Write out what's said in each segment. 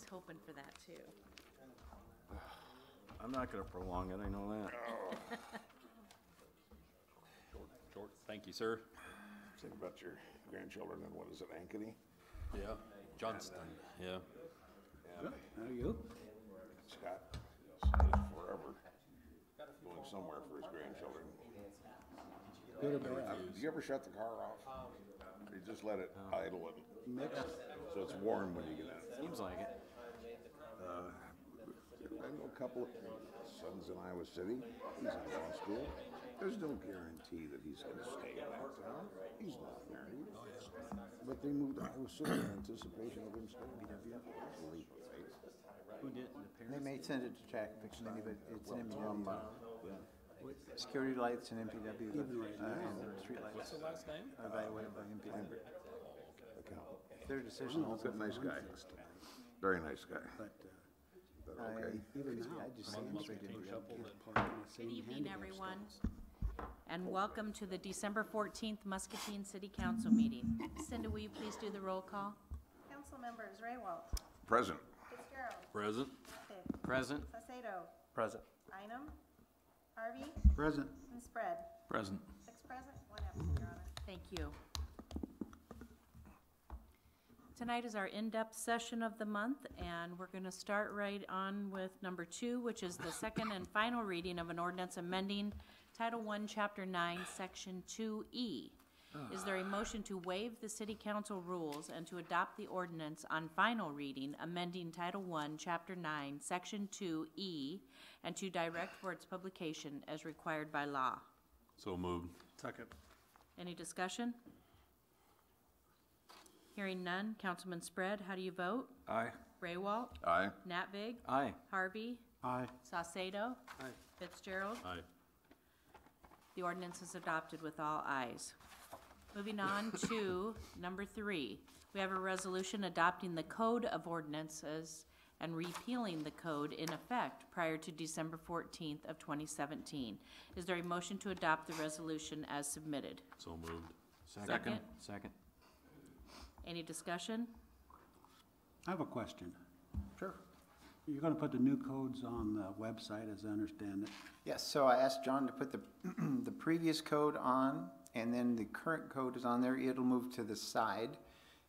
hoping for that too. I'm not gonna prolong it, I know that. Short. Thank you, sir. Think about your grandchildren and what is it, Ankeny? Yeah. Johnston. Yeah. And How are you? Scott is forever going somewhere for his grandchildren. Good or bad? Do you ever shut the car off? Or you just let it idle and Mixed? so it's warm when you get in? Seems like it. I know a couple of sons in Iowa City. He's in law school. There's no guarantee that he's going to stay in that town. He's not married. But they moved to Iowa City in anticipation of him staying there. Who did, the They parents? may send it to Jack Fiction, but it's an MPW. Security lights and MPW and street lights. What's the last name? Evaluated by MPW. Their decision. Good, nice guy. Very nice guy. But But okay. even now, I just Among think Muscatine Shuffle kids that- park in the same Good evening, handicap everyone, stalls. and welcome to the December 14th Muscatine City Council meeting. Cindy, will you please do the roll call? Council members, Raywalt, Present. Fitzgerald, Present. Pitt, Present? Saucedo, Present. Einam, Harvey, Present. and Spread. Present. 6 present, 1 absent, Your Honor. Thank you. Tonight is our in-depth session of the month, and we're going to start right on with number 2, which is the second and final reading of an ordinance amending Title I, Chapter 9, Section 2E. Is there a motion to waive the city council rules and to adopt the ordinance on final reading, amending Title I, Chapter 9, Section 2E, and to direct for its publication as required by law? So moved. Second. Any discussion? Hearing none. Councilman Spread, how do you vote? Aye. Raywalt? Aye. Natvig? Aye. Harvey? Aye. Saucedo? Aye. Fitzgerald? Aye. The ordinance is adopted with all ayes. Moving on to number 3. We have a resolution adopting the Code of Ordinances and repealing the code in effect prior to December 14th of 2017. Is there a motion to adopt the resolution as submitted? So moved. Second. Second. Any discussion? I have a question. Sure. You're gonna put the new codes on the website, as I understand it. Yes, so I asked John to put the, the previous code on, and then the current code is on there. It'll move to the side,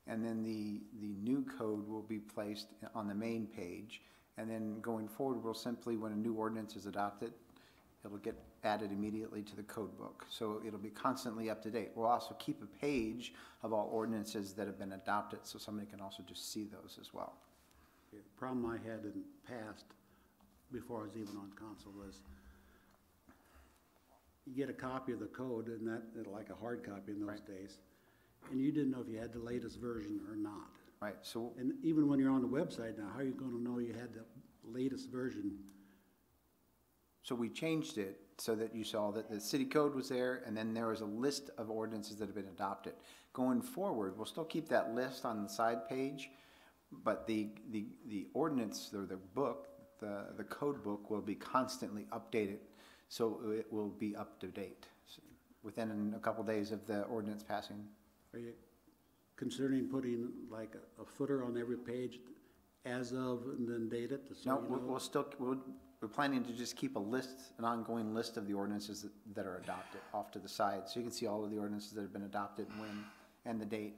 and then the new code will be placed on the main page. And then going forward, we'll simply, when a new ordinance is adopted, it'll get added immediately to the code book. So it'll be constantly up to date. We'll also keep a page of all ordinances that have been adopted, so somebody can also just see those as well. The problem I had in the past, before I was even on council, was you get a copy of the code, and that, like a hard copy in those Right. days, and you didn't know if you had the latest version or not. Right, so And even when you're on the website now, how are you gonna know you had the latest version? So we changed it so that you saw that the city code was there, and then there was a list of ordinances that have been adopted. Going forward, we'll still keep that list on the side page, but the ordinance, or the book, the code book will be constantly updated, so it will be up to date within a couple days of the ordinance passing. Are you considering putting like a footer on every page as of, and then date it? So No, you know? we're planning to just keep a list, an ongoing list of the ordinances that are adopted off to the side, so you can see all of the ordinances that have been adopted and when, and the date.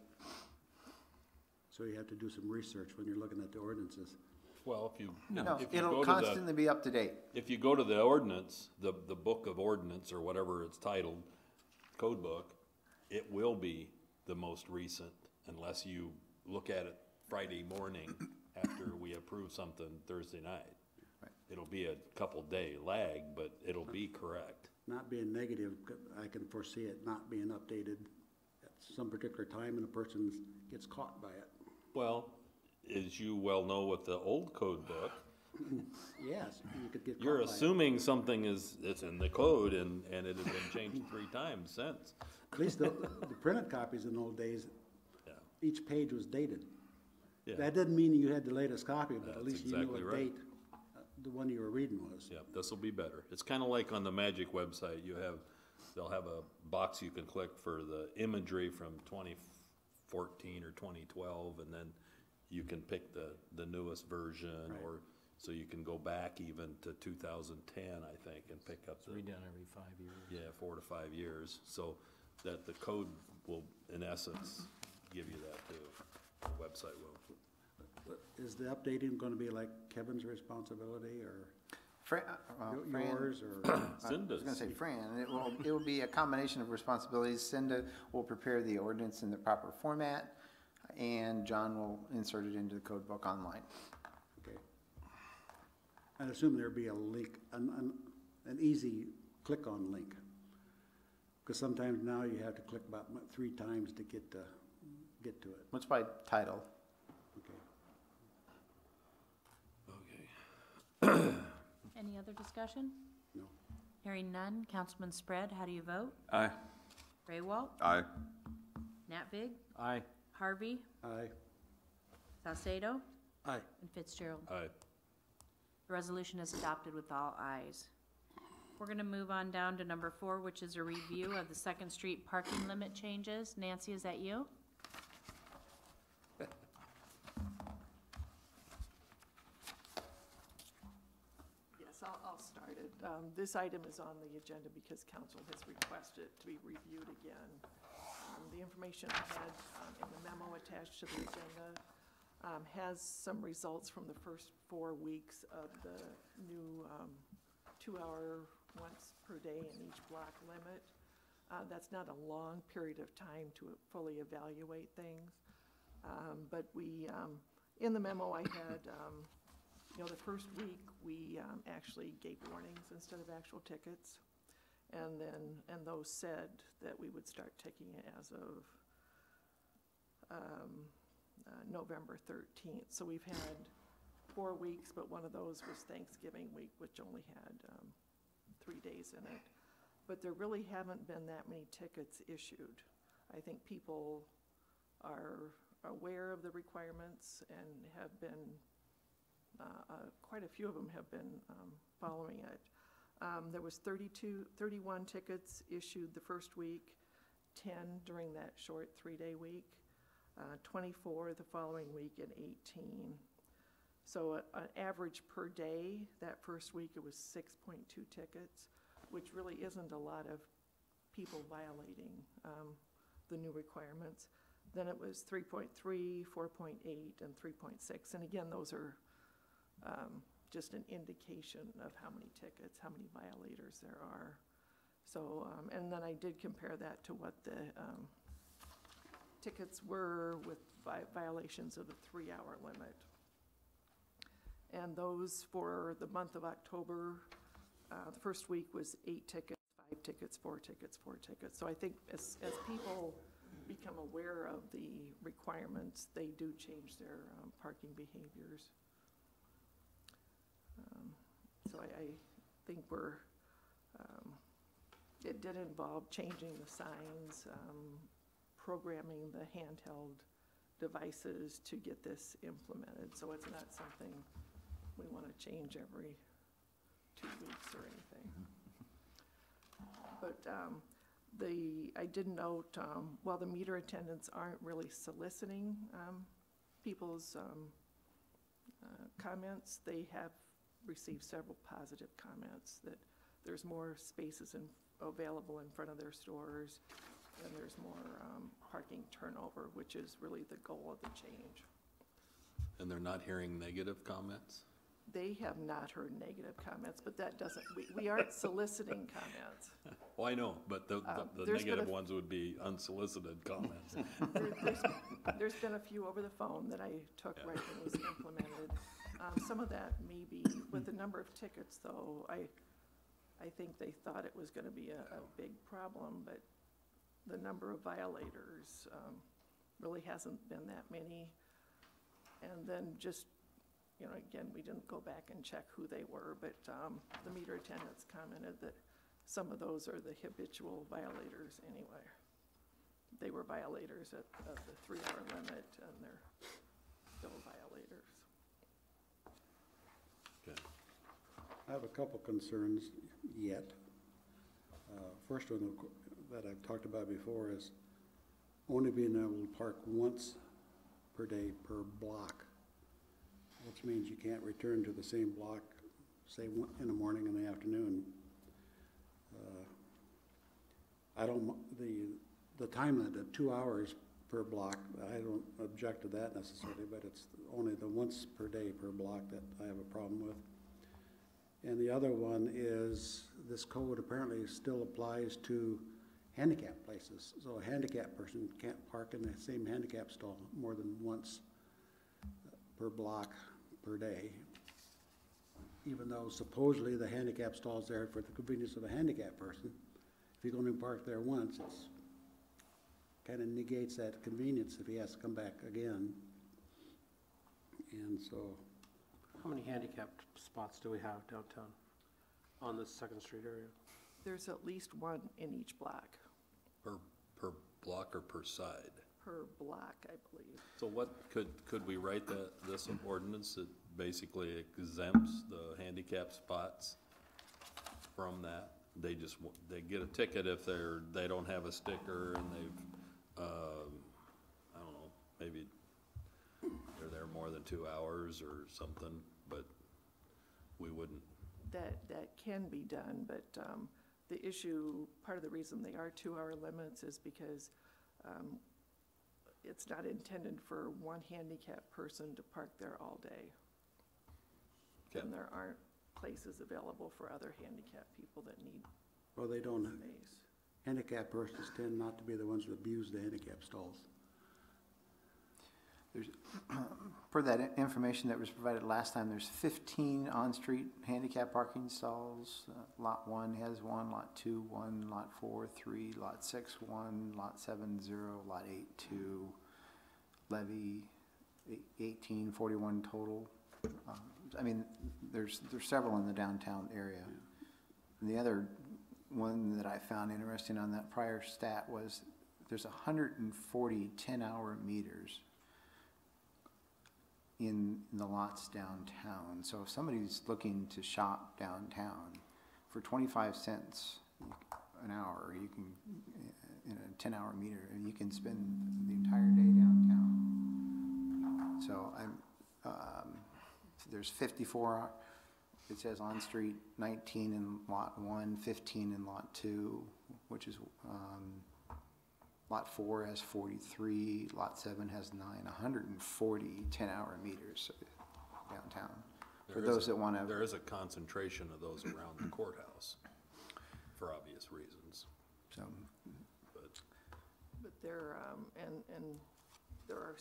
So you have to do some research when you're looking at the ordinances. Well, if you No, if you it'll go to constantly be up to date. if you go to the ordinance, the book of ordinance or whatever it's titled, code book, it will be the most recent unless you look at it Friday morning after we approve something Thursday night. Right. It'll be a couple day lag, but it'll be correct. Not being negative, I can foresee it not being updated at some particular time and a person gets caught by it. Well, as you well know with the old code book, Yes, you could get caught you're by it. assuming something it's in the code and it has been changed 3 times since. At least the printed copies in old days, Yeah. each page was dated. Yeah. That didn't mean you had the latest copy, but at That's least you knew exactly what right. date the one you were reading was. Yeah, this will be better. It's kind of like on the Magic website, they'll have a box you can click for the imagery from 2014 or 2012, and then you can pick the newest version, Right. or, so you can go back even to 2010, I think, and pick up the, Redone every 5 years. yeah, 4 to 5 years. So that the code will, in essence, give you that too. The website will. Is the updating gonna be like Kevin's responsibility, or Fran, yours, or? I was Cinda's. gonna say Fran, it will be a combination of responsibilities. Cinda will prepare the ordinance in the proper format, and John will insert it into the code book online. Okay. I'd assume there'd be a link, an easy click-on link. Because sometimes now you have to click about 3 times to get to it. What's by title? Okay. Okay. Any other discussion? No. Hearing none. Councilman Spread, how do you vote? Aye. Ray Walt, Aye. Nat Vig, Aye. Harvey, Aye. Salcedo, Aye. and Fitzgerald. Aye. The resolution is adopted with all ayes. We're gonna move on down to number 4, which is a review of the Second Street parking limit changes. Nancy, is that you? Yes, I'll start it. This item is on the agenda because council has requested it to be reviewed again. The information I had in the memo attached to the agenda has some results from the first 4 weeks of the new 2-hour once per day in each block limit. That's not a long period of time to fully evaluate things. But we, in the memo I had, the first week, we actually gave warnings instead of actual tickets. And those said that we would start taking it as of November 13th. So we've had 4 weeks, but one of those was Thanksgiving week, which only had 3 days in it. But there really haven't been that many tickets issued. I think people are aware of the requirements and have been, quite a few of them have been following it. There was 31 tickets issued the first week, 10 during that short 3-day week, 24 the following week, and 18. So an average per day, that first week it was 6.2 tickets, which really isn't a lot of people violating the new requirements. Then it was 3.3, 4.8, and 3.6. And again, those are just an indication of how many tickets, how many violators there are. So, and then I did compare that to what the tickets were with violations of the 3-hour limit. And those for the month of October, the first week was 8 tickets, 5 tickets, 4 tickets, 4 tickets. So I think as people become aware of the requirements, they do change their parking behaviors. So I think it did involve changing the signs, programming the handheld devices to get this implemented. So it's not something we want to change every 2 weeks or anything. But I did note, while the meter attendants aren't really soliciting people's comments, they have received several positive comments that there's more spaces available in front of their stores, and there's more parking turnover, which is really the goal of the change. And they're not hearing negative comments? They have not heard negative comments, but that doesn't, we aren't soliciting comments. Well, I know, but the there's been negative a- ones would be unsolicited comments. There's been a few over the phone that I took right when it was implemented. Some of that may be, with the number of tickets though, I think they thought it was gonna be a big problem, but the number of violators really hasn't been that many. And then just, again, we didn't go back and check who they were, but the meter attendants commented that some of those are the habitual violators anyway. They were violators of the 3-hour limit, and they're still violators. Okay. I have a couple concerns yet. First one that I've talked about before is only being able to park once per per day per block, which means you can't return to the same block, say, in the morning and the afternoon. I don't, the time limit of 2 hours per block, I don't object to that necessarily, but it's only the once per day per block that I have a problem with. And the other one is, this code apparently still applies to handicap places. So a handicapped person can't park in the same handicap stall more than once per block per day, even though supposedly the handicap stall's there for the convenience of a handicapped person. If you only park there once, it's kind of negates that convenience if he has to come back again. And so, How many handicapped spots do we have downtown on the Second Street area? There's at least one in each block, Per block or per side? per block, I believe. So what, could we write this ordinance that basically exempts the handicap spots from that? They get a ticket if they don't have a sticker and they've, I don't know, maybe they're there more than 2 hours or something, but we wouldn't. That can be done, but the issue, part of the reason they are 2-hour limits is because it's not intended for one handicapped person to park there all day. Okay. And there aren't places available for other handicapped people that need well, they don't, space. handicapped persons tend not to be the ones that abuse the handicap stalls. There's, per that information that was provided last time, there's 15 on-street handicap parking stalls. Lot 1 has 1, Lot 2, 1, Lot 4, 3, Lot 6, 1, Lot 7, 0, Lot 8, 2, Levy, 18, 41 total. I mean, there's several in the downtown area. And the other one that I found interesting on that prior stat was there's 140 10-hour meters in the lots downtown. So if somebody's looking to shop downtown for 25 cents an hour, you can, in a 10-hour meter, and you can spend the entire day downtown. So there's 54, it says on street, 19 in lot 1, 15 in lot 2, which is Lot 4 has 43, Lot 7 has 9, 140 10-hour meters downtown. For those that want to. There is a concentration of those around the courthouse, for obvious reasons. So, But there, and there are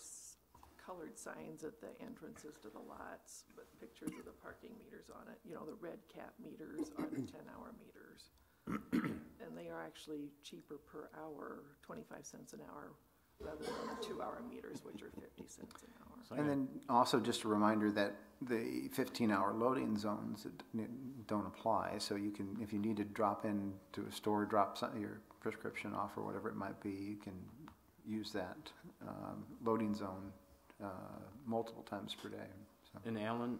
colored signs at the entrances to the lots with pictures of the parking meters on it. You know, the red cap meters are the 10-hour meters. And they are actually cheaper per hour, 25 cents an hour, rather than the 2-hour meters, which are 50 cents an hour. and then also just a reminder that the 15-hour loading zones don't apply. So you can, if you need to drop in to a store, drop your prescription off or whatever it might be, you can use that loading zone multiple times per day. So. And Alan,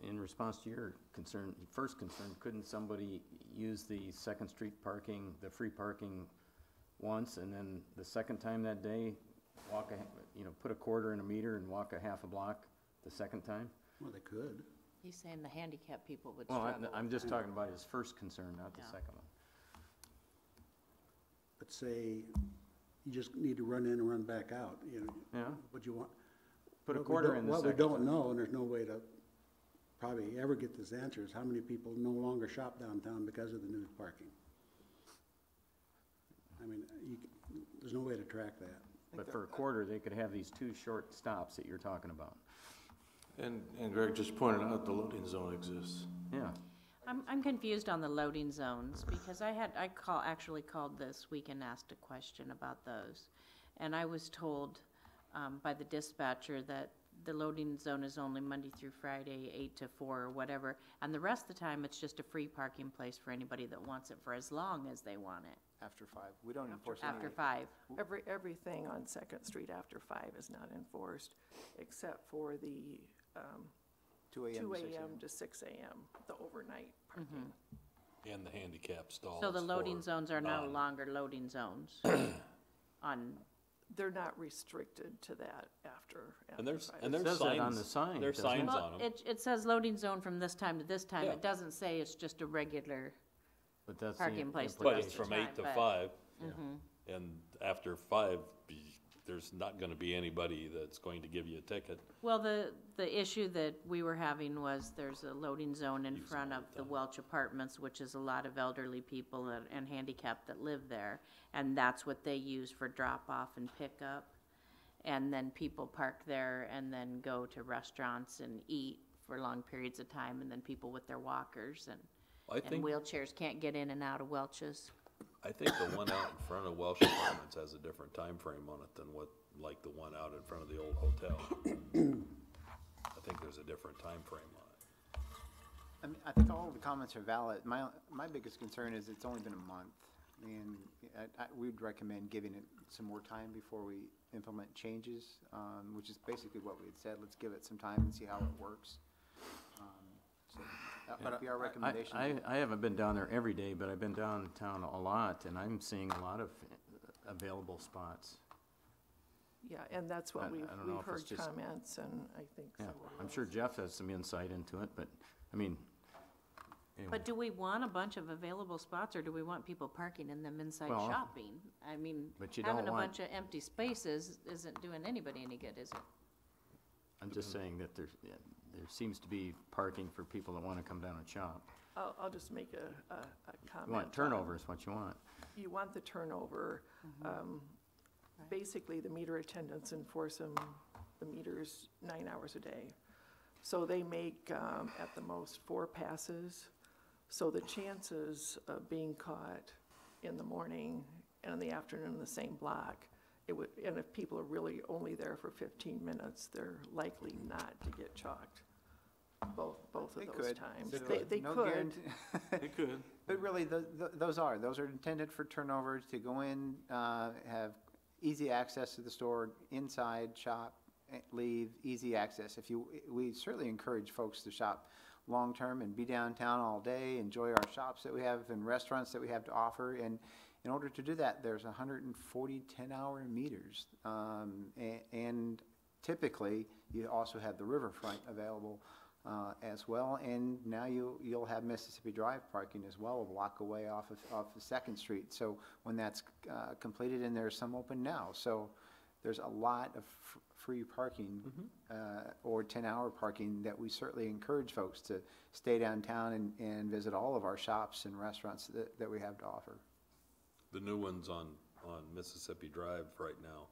in response to your concern, first concern, couldn't somebody use the Second Street parking, the free parking once, and then the second time that day, put a quarter in a meter and walk a half a block the second time? Well, they could. He's saying the handicapped people would Well, struggle. I'm just talking about his first concern, not the Yeah. second one. But say, you just need to run in and run back out, Yeah, what you want. put a What we quarter don't- in the What we second don't time. know, and there's no way to probably ever get this answer, is how many people no longer shop downtown because of the new parking. I mean, there's no way to track that. But for a quarter, they could have these 2 short stops that you're talking about. And Greg just pointed out the loading zone exists. Yeah, I'm confused on the loading zones, because actually called this week and asked a question about those. And I was told by the dispatcher that the loading zone is only Monday through Friday, 8 to 4 or whatever, and the rest of the time it's just a free parking place for anybody that wants it for as long as they want it, After 5, we don't enforce any. after 5. Everything on Second Street after 5 is not enforced, except for the 2 a.m. 2 to 6 a.m. to 6 a.m., the overnight parking. And the handicap stalls. So the loading for zones are no non- longer loading zones on they're not restricted to that after. And there's, Friday. and there's Says that on signs, the sign, there's doesn't it? signs Well, on them. it says loading zone from this time to this time. Yeah. It doesn't say it's just a regular, But that's the Parking place the But rest it's of from the 8 time, to but- 5, and after 5, there's not gonna be anybody that's going to give you a ticket. well, the issue that we were having was there's a loading zone in front of the Welch Apartments, which is a lot of elderly people and handicapped that live there. And that's what they use for drop-off and pickup. And then people park there and then go to restaurants and eat for long periods of time. And then people with their walkers I and think, wheelchairs can't get in and out of Welch's. I think the one out in front of Welsh Apartments has a different time frame on it than what, like the one out in front of the old hotel. I think there's a different time frame on it. I mean, I think all the comments are valid. My biggest concern is it's only been a month. And we'd recommend giving it some more time before we implement changes, which is basically what we had said. Let's give it some time and see how it works. So that would be our recommendation. I haven't been down there every day, but I've been downtown a lot, and I'm seeing a lot of available spots. Yeah, and that's what I we've don't know if heard it's just- comments, and I think Yeah, somebody I'm else- sure Jeff has some insight into it, but, I mean, anyway. But do we want a bunch of available spots, or do we want people parking in them inside Well, shopping? I mean, but you having don't a want- bunch of empty spaces isn't doing anybody any good, is it? I'm just saying that there seems to be parking for people that want to come down and shop. I'll just make a comment. You want turnover is what you want. You want the turnover. Basically, the meter attendants enforce the meters 9 hours a day. So they make, at the most, 4 passes. So the chances of being caught in the morning and in the afternoon in the same block, and if people are really only there for 15 minutes, they're likely not to get chalked both of They those could. times. So They no could. guarantee- They could. But really, those are intended for turnover, to go in, have easy access to the store, inside, shop, leave, easy access. We certainly encourage folks to shop long-term and be downtown all day, enjoy our shops that we have and restaurants that we have to offer. And in order to do that, there's 140 10-hour meters. And typically, you also have the riverfront available as well. And now you'll have Mississippi Drive parking as well, a block away off of 2nd Street. So when that's completed, and there's some open now. So there's a lot of free parking or 10-hour parking that we certainly encourage folks to stay downtown and visit all of our shops and restaurants that we have to offer. The new ones on Mississippi Drive right now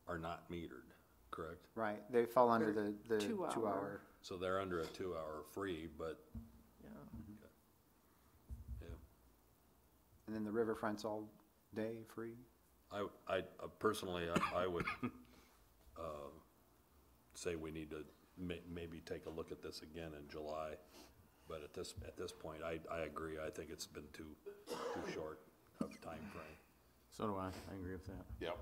are not metered, correct? Right, they fall under the They're 2-hour. 2-hour. So they're under a 2-hour free, but, Yeah. yeah. And then the riverfront's all day free. I personally, I would say we need to maybe take a look at this again in July. But at this point, I agree. I think it's been too short of a time frame. So do I. I agree with that. Yep.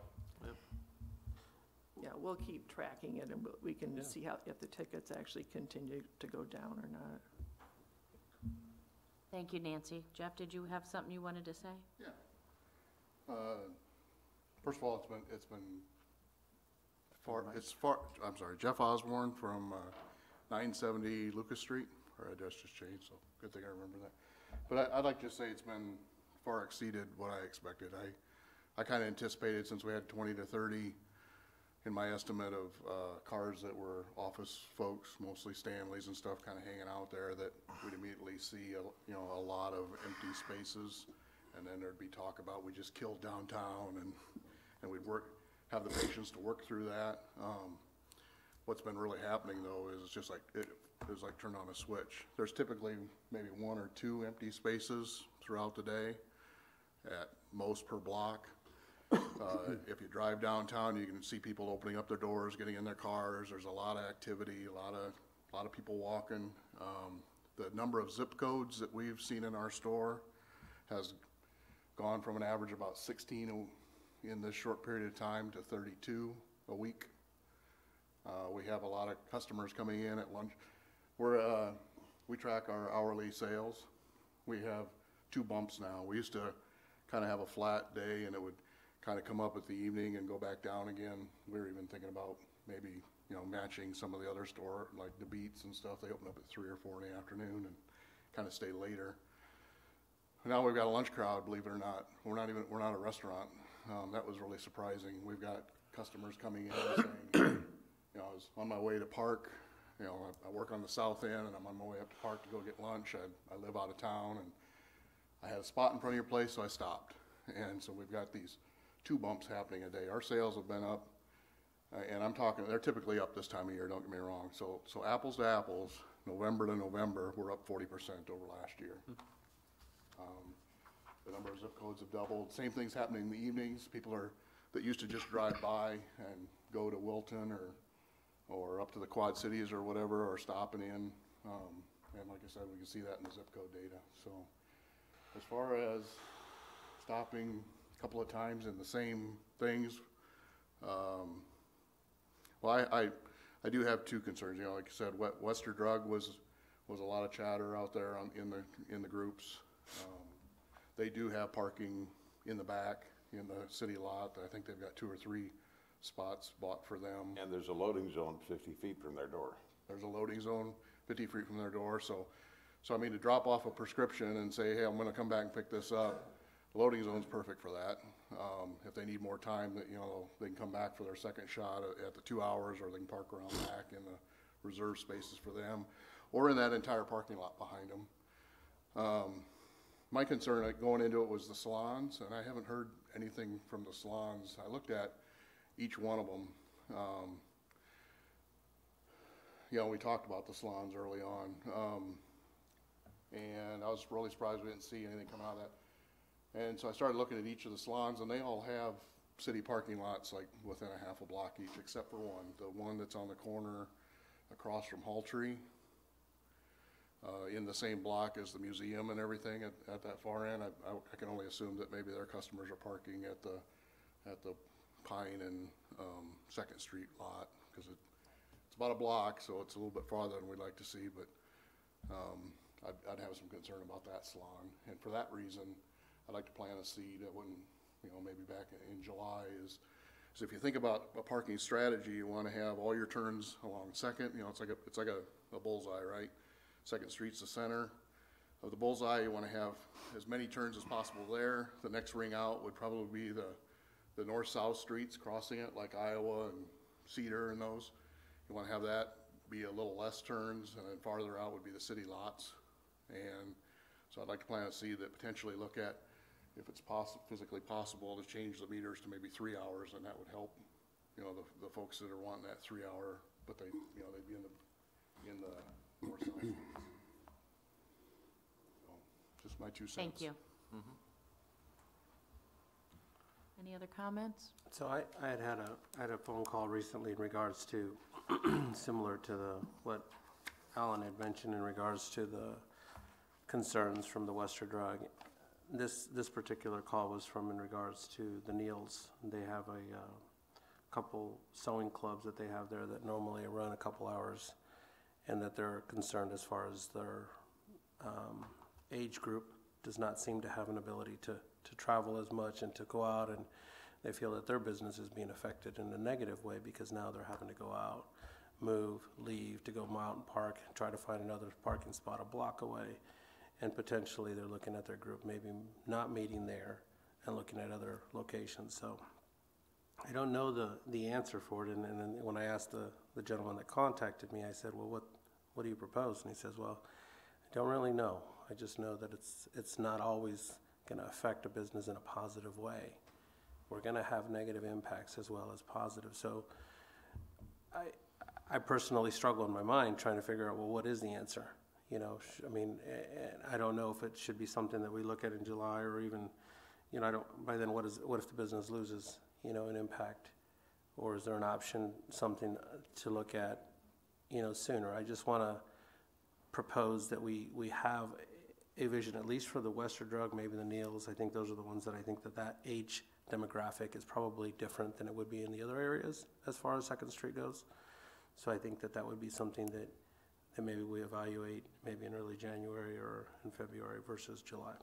Yeah, we'll keep tracking it, and we can see if the tickets actually continue to go down or not. Thank you, Nancy. Jeff, did you have something you wanted to say? Yeah. First of all, it's been I'm sorry, Jeff Osborne from 970 Lucas Street. Our address just changed, so good thing I remember that. But I'd like to say it's been far exceeded what I expected. I kind of anticipated, since we had 20 to 30 in my estimate of cars that were office folks, mostly Stanleys and stuff, kind of hanging out there, that we'd immediately see a lot of empty spaces, and then there'd be talk about we just killed downtown, and we'd have the patience to work through that. What's been really happening though is just like it was like turned on a switch. There's typically maybe 1 or 2 empty spaces throughout the day, at most per block. If you drive downtown, you can see people opening up their doors, getting in their cars. There's a lot of activity, a lot of people walking. The number of zip codes that we've seen in our store has gone from an average of about 16 in this short period of time to 32 a week. We have a lot of customers coming in at lunch. We track our hourly sales. We have 2 bumps now. We used to kind of have a flat day, and it would kind of come up at the evening and go back down again. We were even thinking about maybe, you know, matching some of the other store, like the Beats and stuff. They open up at 3 or 4 in the afternoon and kind of stay later. Now we've got a lunch crowd, believe it or not. We're not a restaurant. That was really surprising. We've got customers coming in and saying, you know, I was on my way to Park. You know, I work on the south end, and I'm on my way up to Park to go get lunch. I live out of town, and I had a spot in front of your place, so I stopped. And so we've got these 2 bumps happening a day. Our sales have been up, and I'm talking, they're typically up this time of year, don't get me wrong. So apples to apples, November to November, we're up 40% over last year. The number of zip codes have doubled. Same thing's happening in the evenings. People that used to just drive by and go to Wilton or up to the Quad Cities or whatever, are stopping in. And like I said, we can see that in the zip code data. So as far as stopping a couple of times in the same things, well, I do have 2 concerns. You know, like I said, Western Drug was a lot of chatter out there in the groups. They do have parking in the back in the city lot. I think they've got 2 or 3 spots bought for them. And there's a loading zone 50 feet from their door. There's a loading zone 50 feet from their door. So I mean, to drop off a prescription and say, hey, I'm going to come back and pick this up, the loading zone's perfect for that. If they need more time, that, you know, they can come back for their second shot at the 2 hours, or they can park around back in the reserved spaces for them, or in that entire parking lot behind them. My concern going into it was the salons, and I haven't heard anything from the salons. I looked at each one of them. You know, we talked about the salons early on, and I was really surprised we didn't see anything coming out of that. And so I started looking at each of the salons, and they all have city parking lots like within a half a block each, except for one. The one that's on the corner across from Halltree, in the same block as the museum and everything at that far end. I can only assume that maybe their customers are parking at the Pine and 2nd Street lot, because it's about a block, so it's a little bit farther than we'd like to see, but I'd have some concern about that salon. And for that reason, I'd like to plant a seed that wouldn't, you know, maybe back in July is if you think about a parking strategy, you want to have all your turns along 2nd. You know, it's like a bullseye, right? 2nd Street's the center of the bullseye. You want to have as many turns as possible there. The next ring out would probably be the north-south streets crossing it, like Iowa and Cedar and those. You want to have that be a little less turns, and then farther out would be the city lots. And so I'd like to plant a seed that potentially look at if it's physically possible to change the meters to maybe 3 hours, and that would help, you know, the folks that are wanting that 3 hour, but they'd be in the north side. So, just my 2 cents. Thank you. Any other comments? So I had a phone call recently in regards to, similar to what Alan had mentioned in regards to the concerns from the Western Drug. This particular call was from in regards to the Neals. They have a couple sewing clubs that they have there that normally run a couple hours, and that they're concerned as far as their age group does not seem to have an ability to travel as much and to go out, and they feel that their business is being affected in a negative way because now they're having to go out, move, leave, to go out and park, try to find another parking spot a block away, and potentially they're looking at their group maybe not meeting there and looking at other locations. So I don't know the answer for it, and then when I asked the gentleman that contacted me, I said, well, what do you propose? And he says, well, I don't really know. I just know that it's not always going to affect a business in a positive way. We're going to have negative impacts as well as positive. So I personally struggle in my mind trying to figure out, well, what is the answer? You know, I mean, I don't know if it should be something that we look at in July, or even, you know, by then what if the business loses, you know, an impact? Or is there an option, something to look at, you know, sooner? I just want to propose that we have a vision, at least for the Western Drug, maybe the Neals. I think those are the ones that I think that age demographic is probably different than it would be in the other areas as far as 2nd Street goes. So I think that would be something that maybe we evaluate maybe in early January or in February versus July.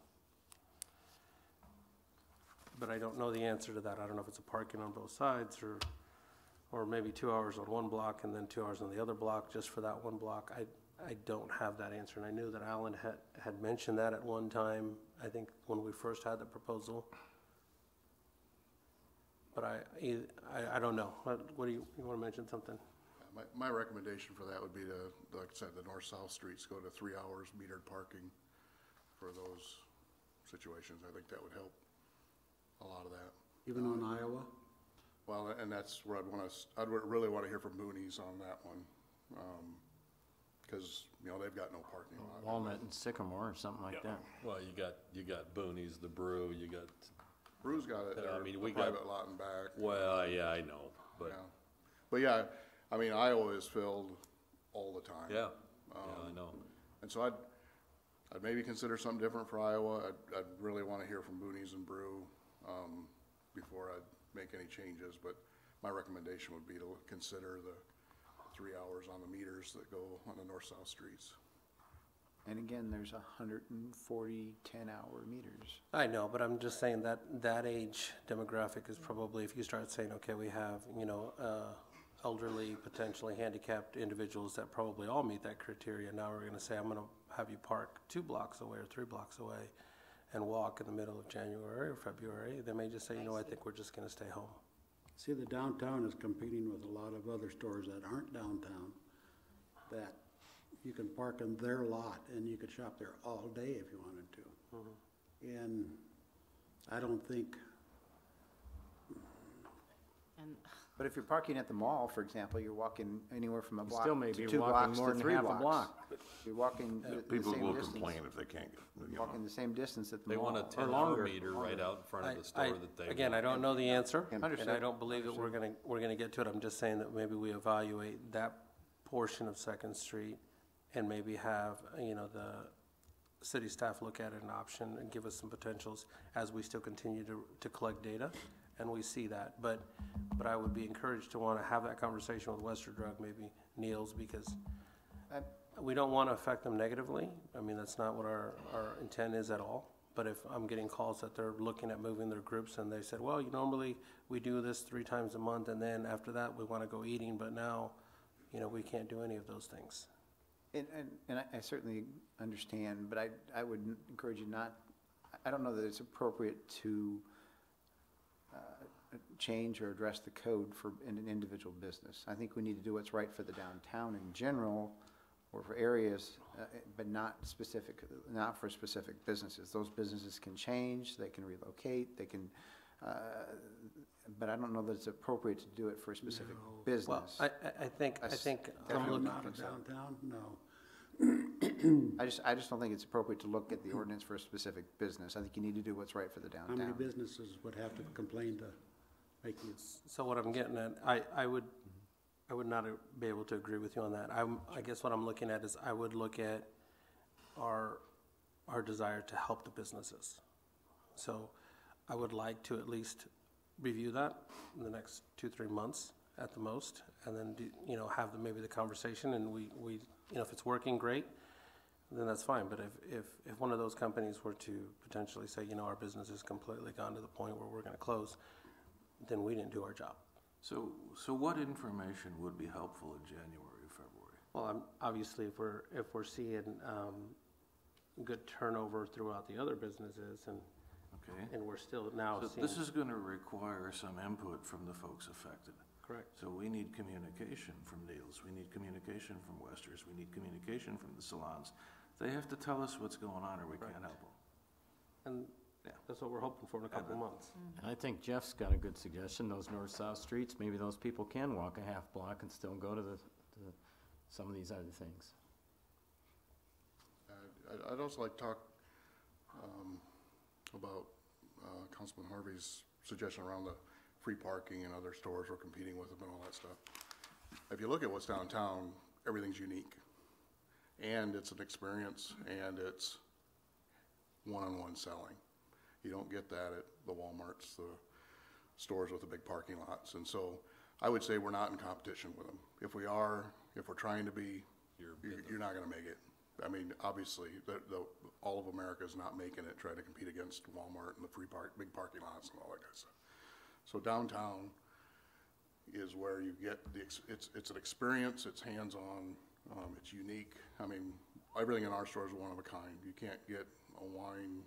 but I don't know the answer to that. I don't know if it's a parking on both sides, or maybe 2 hours on one block and then 2 hours on the other block, just for that one block. I don't have that answer, and I knew that Alan had mentioned that at one time, I think when we first had the proposal. But I don't know. What do you want to mention something? My recommendation for that would be to, like I said, the north-south streets go to 3 hours metered parking for those situations. I think that would help a lot of that. Even on Iowa? Well, and that's where I'd really want to hear from Boonies on that one. Because, you know, they've got no parking lot. Walnut and Sycamore or something like that. Well, you got Boonies, the Brew, you got, Brew's got it, I mean, we a got- private lot in back. well, yeah, I know, but, Yeah. But yeah, I mean, Iowa is filled all the time. yeah, I know. And so I'd maybe consider something different for Iowa. I'd really want to hear from Boonies and Brew, before I'd make any changes, but my recommendation would be to consider the 3 hours on the meters that go on the north-south streets. And again, there's 140 10-hour meters. I know, but I'm just saying that age demographic is probably, if you start saying, okay, we have, elderly, potentially handicapped individuals that probably all meet that criteria. Now we're gonna say, I'm gonna have you park 2 blocks away or 3 blocks away and walk in the middle of January or February. They may just say, I think we're just gonna stay home. See, the downtown is competing with a lot of other stores that aren't downtown, that you can park in their lot and you could shop there all day if you wanted to. And I don't think, And But if you're parking at the mall, for example, you're walking anywhere from a You block still may to be 2 walking blocks more to than 3 half a blocks. block. You're walking the People same will distance. complain if they can't get, Walking the same distance at the They mall. want a 10-hour meter right out in front of the store that they. Again, I don't know the answer, and I Understood. don't believe that we're gonna get to it. I'm just saying that maybe we evaluate that portion of Second Street and maybe have, the city staff look at it an option and give us some potentials as we still continue to collect data, and we see that. But I would be encouraged to wanna have that conversation with Western Drug, maybe Neil's, because we don't wanna affect them negatively. I mean, that's not what our intent is at all. But if I'm getting calls that they're looking at moving their groups and they said, well, normally we do this 3 times a month and then after that we wanna go eating, but now, we can't do any of those things. And I certainly understand, but I would encourage you not, I don't know that it's appropriate to change or address the code for an individual business. I think we need to do what's right for the downtown in general, or for areas, but not for specific businesses. Those businesses can change, they can relocate, they can, but I don't know that it's appropriate to do it for a specific Well, business. I think I'm definitely looking, not a downtown, no. I just don't think it's appropriate to look at the ordinance for a specific business. I think you need to do what's right for the How many downtown. businesses would have to complain to make you? so what I'm getting at, I would not be able to agree with you on that. I guess what I'm looking at is I would look at our desire to help the businesses. So I would like to at least review that in the next 2-3 months at the most, and then have maybe the conversation, and we if it's working, great, then that's fine. But if one of those companies were to potentially say, our business is completely gone to the point where we're going to close, then we didn't do our job. So what information would be helpful in January or February? Well, obviously, if we're seeing good turnover throughout the other businesses, Okay? and we're still now So seeing. this is gonna require some input from the folks affected. Correct. So we need communication from Neil's, we need communication from Wester's, we need communication from the salons. They have to tell us what's going on or we can't help them. And that's what we're hoping for in a couple of months. And I think Jeff's got a good suggestion, those north-south streets, maybe those people can walk a half block and still go to some of these other things. I'd also like to talk about Councilman Harvey's suggestion around the free parking and other stores we're competing with them and all that stuff. If you look at what's downtown, everything's unique. And it's an experience, and it's one-on-one selling. You don't get that at the Walmarts, the stores with the big parking lots. And so I would say we're not in competition with them. If we're trying to be, you're not gonna make it. I mean, obviously, all of America is not making it try to compete against Walmart and the big parking lots and all that kind of stuff. So downtown is where you get it's an experience, it's hands-on, it's unique. I mean, everything in our store is one of a kind. You can't get a wine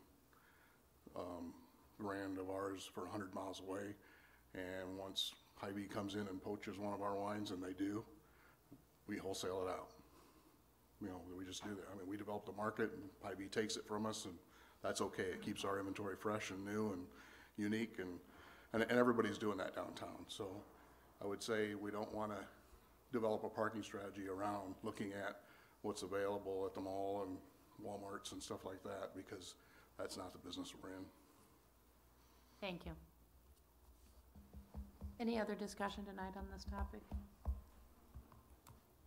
brand of ours for 100 miles away, and once Hy-Vee comes in and poaches one of our wines, and they do, we wholesale it out. You know, we just do that. I mean, we develop the market, and Hy-Vee takes it from us, and that's okay. It keeps our inventory fresh and new and unique, and everybody's doing that downtown. So I would say we don't want to develop a parking strategy around looking at what's available at the mall and Walmarts and stuff like that, because that's not the business we're in. Thank you. Any other discussion tonight on this topic?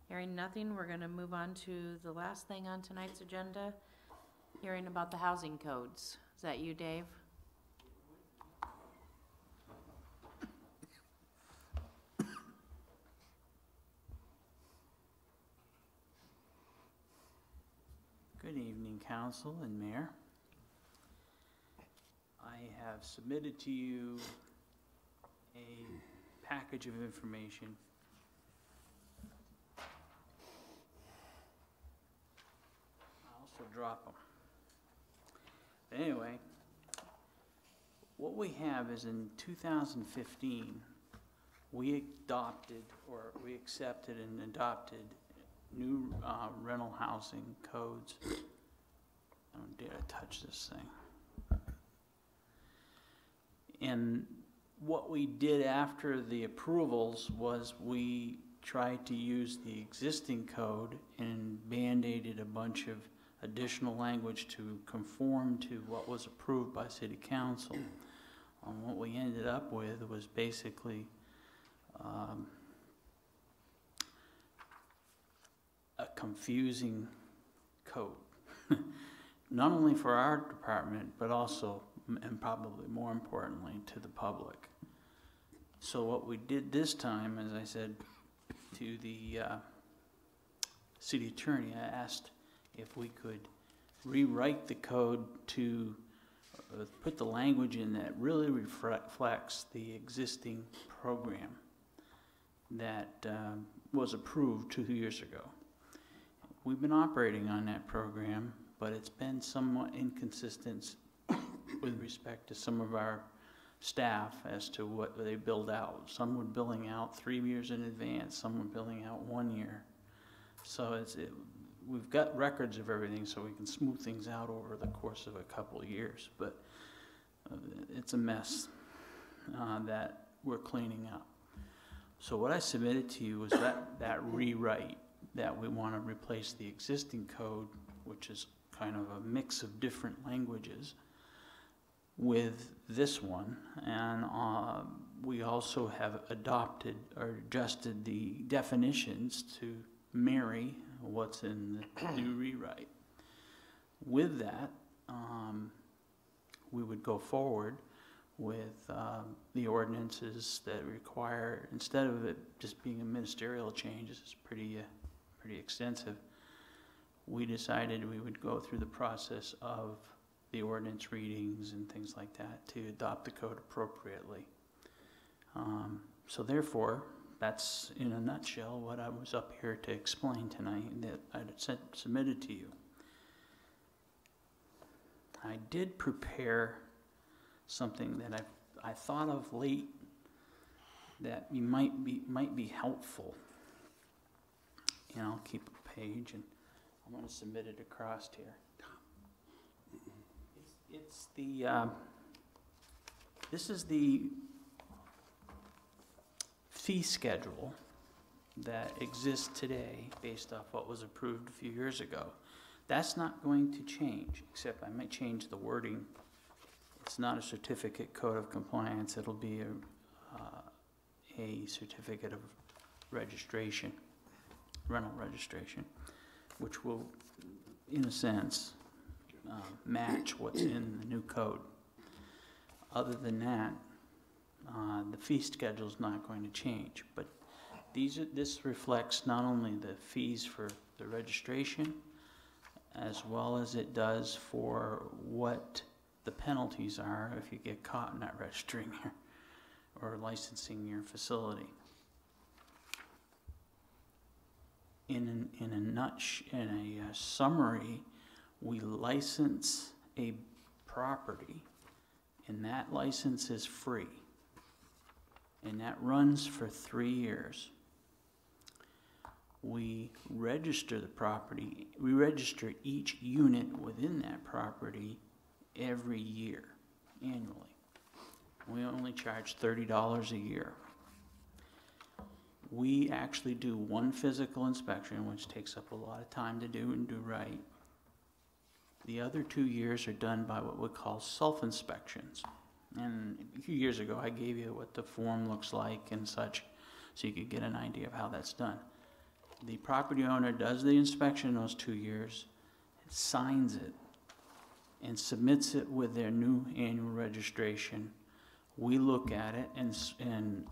Hearing nothing, we're gonna move on to the last thing on tonight's agenda, hearing about the housing codes. Is that you, Dave? Good evening, Council and Mayor. I have submitted to you a package of information. I'll also drop them. But anyway, what we have is in 2015, we accepted and adopted new rental housing codes. I don't dare touch this thing. And what we did after the approvals was we tried to use the existing code and band-aided a bunch of additional language to conform to what was approved by City Council. What we ended up with was basically a confusing code, not only for our department, but also, and probably more importantly, to the public. So what we did this time, as I said to the city attorney, I asked if we could rewrite the code to put the language in that really reflects the existing program that was approved 2 years ago. We've been operating on that program, but it's been somewhat inconsistent with respect to some of our staff as to what they build out. Some were billing out 3 years in advance, some were billing out 1 year. So we've got records of everything so we can smooth things out over the course of a couple of years, but it's a mess that we're cleaning up. So what I submitted to you was that rewrite, that we want to replace the existing code, which is kind of a mix of different languages, with this one. And we also have adopted or adjusted the definitions to marry what's in the new rewrite. With that, we would go forward with the ordinances that require, instead of it just being a ministerial change, this is pretty extensive, we decided we would go through the process of the ordinance readings and things like that to adopt the code appropriately. So therefore, that's in a nutshell what I was up here to explain tonight that I submitted to you. I did prepare something that I thought of late that you might be helpful. And I'll keep a page and I'm going to submit it across here. It's the this is the fee schedule that exists today based off what was approved a few years ago. That's not going to change, except I might change the wording. It's not a certificate code of compliance. It'll be a certificate of registration, rental registration, which will, in a sense, match what's in the new code. Other than that, the fee schedule is not going to change, but this reflects not only the fees for the registration, as well as it does for what the penalties are if you get caught not registering your, or licensing your facility. In a summary, we license a property, and that license is free, and that runs for 3 years. We register the property, we register each unit within that property every year, annually. We only charge $30 a year. We actually do one physical inspection, which takes up a lot of time to do and do right. The other 2 years are done by what we call self-inspections. And a few years ago, I gave you what the form looks like and such, so you could get an idea of how that's done. The property owner does the inspection those 2 years, signs it, and submits it with their new annual registration. We look at it and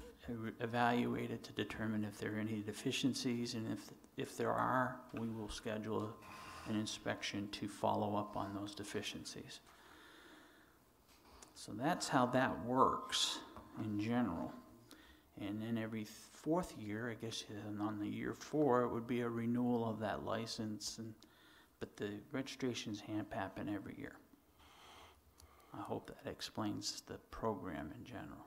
evaluate it to determine if there are any deficiencies, and if there are, we will schedule an inspection to follow up on those deficiencies. So that's how that works in general. And then every 4th year, I guess on the year 4, it would be a renewal of that license, but the registrations happen every year. I hope that explains the program in general.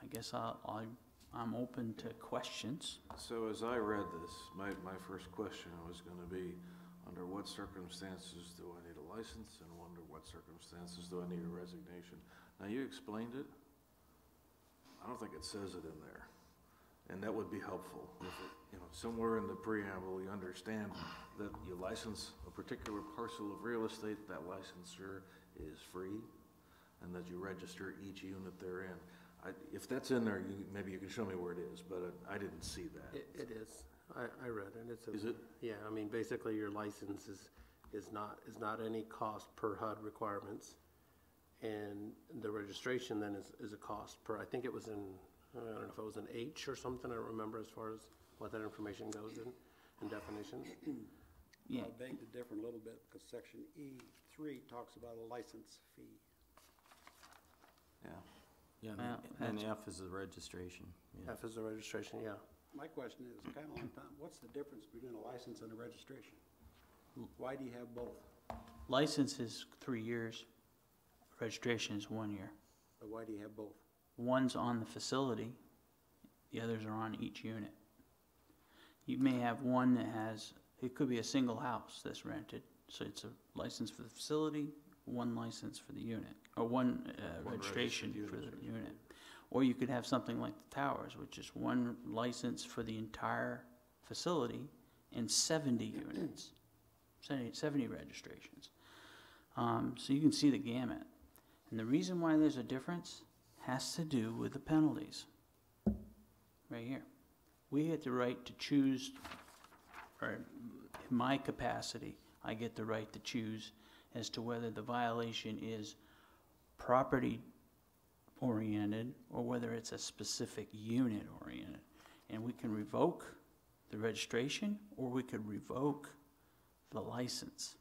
I guess I'm open to questions. So as I read this, my first question was gonna be, under what circumstances do I need a license, and under what circumstances do I need a resignation? Now, you explained it. I don't think it says it in there, and that would be helpful. If it, somewhere in the preamble, you understand that you license a particular parcel of real estate, that licensure is free, and that you register each unit therein. If that's in there, maybe you can show me where it is, but I didn't see that. It is. I read it. Is it? Yeah, I mean, basically your license is not any cost per HUD requirements. And the registration then is a cost per, I think it was in, I don't know if it was an H or something, I don't remember as far as what that information goes in definitions. Yeah. I beg to differ a little bit because section E3 talks about a license fee. Yeah. Yeah, Well, and that's- F is the registration. Yeah. F is the registration, yeah. My question is kind of like, Tom, what's the difference between a license and a registration? Why do you have both? License is 3 years, registration is 1 year. But why do you have both? One's on the facility, the others are on each unit. You may have one that has, it could be a single house that's rented, so it's a license for the facility, one license for the unit, or one registration for the unit. Or you could have something like the towers, which is one license for the entire facility and 70 units, 70 registrations. So you can see the gamut. And the reason why there's a difference has to do with the penalties. Right here. We get the right to choose, or in my capacity, I get the right to choose as to whether the violation is property oriented or whether it's a specific unit oriented. And we can revoke the registration or we could revoke the license.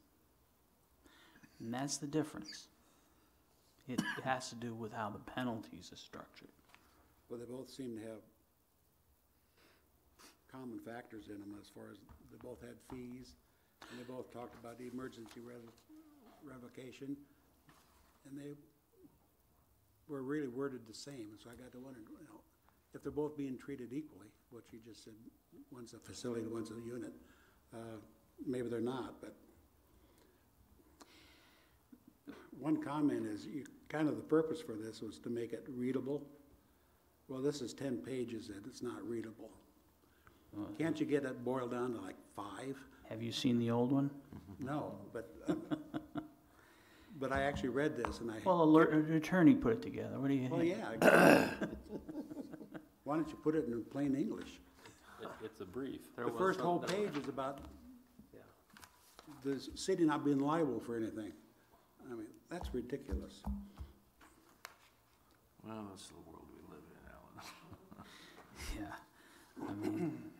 And that's the difference. It has to do with how the penalties are structured. Well, they both seem to have common factors in them as far as they both had fees, and they both talked about the emergency revocation, and they were really worded the same. So I got to wonder, if they're both being treated equally, what you just said, one's a facility, one's a unit. Maybe they're not, but one comment is, kind of the purpose for this was to make it readable. Well, this is 10 pages and it's not readable. Can't you get it boiled down to like 5? Have you seen the old one? No, but but I actually read this and I. Well, an attorney put it together. What do you think? Well, yeah. Why don't you put it in plain English? It's a brief. The first whole page is about Yeah. the city not being liable for anything. I mean, that's ridiculous. Well, that's the world we live in, Alan. Yeah. I mean,